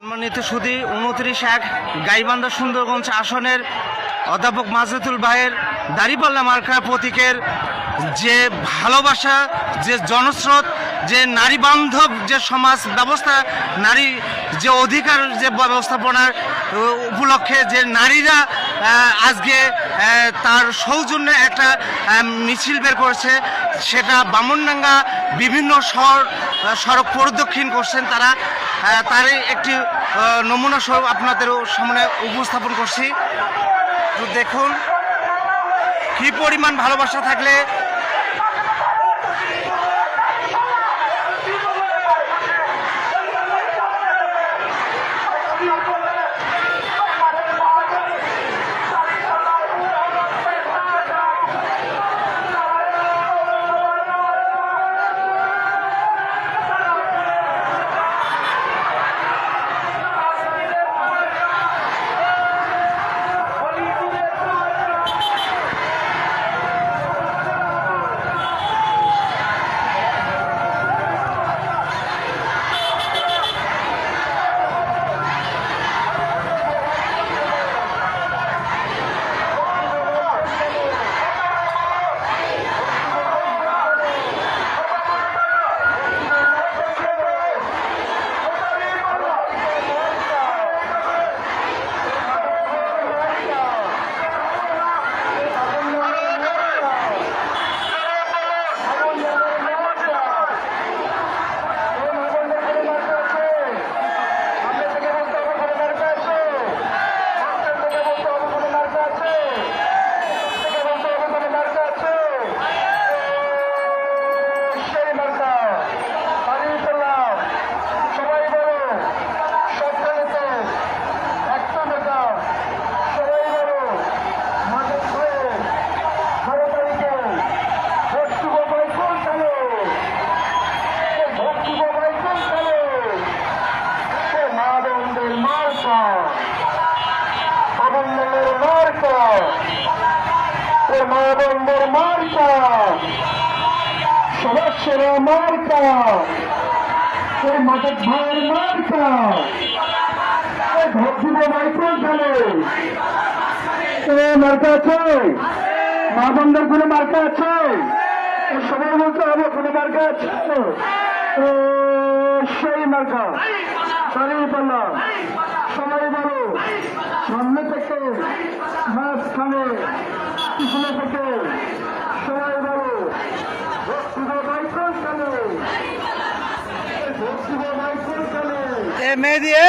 সম্মানিত সুধী 29/1 গাইবান্ধা সুন্দরগঞ্জ আসনের অধ্যাপক মাজেদুল ভাইয়ের দাঁড়িপাল্লা মার্কা প্রতীকের যে ভালোবাসা, যে জনস্রোত, যে নারী বান্ধব যে সমাজ ব্যবস্থা, নারী যে অধিকার যে ব্যবস্থাপনার উপলক্ষে যে নারীরা আজকে তার সৌজন্যে একটা মিছিল বের করেছে, সেটা বামনডাঙ্গা বিভিন্ন সড়ক পরিদক্ষিণ করছেন তারা। তারই একটি নমুনা স্বরূপ আপনাদের সামনে উপস্থাপন করছি। তো দেখুন কি পরিমাণ ভালোবাসা থাকলে মানবন্ধের মার্কা, সদস্যের মার্কা, এই মাদক ভাইয়ের মার্কা, এই ভক্তিব মাইক্রোন খেলে মার্কা আছে, মা বন্ধের কোনো মার্কা আছে, সবাই বলতে হবে কোনো মার্কা আছে, সেই মার্কা দাঁড়িয়ে পাল্লা। সবাই বলো সামনে থেকে, মাঝখানে, পিছনে থেকে, সবাই বলো ভক্তিব মাইক্রোন খেলে, ভক্তিব মাইক্রোন খেলে। মেয়ে দিয়ে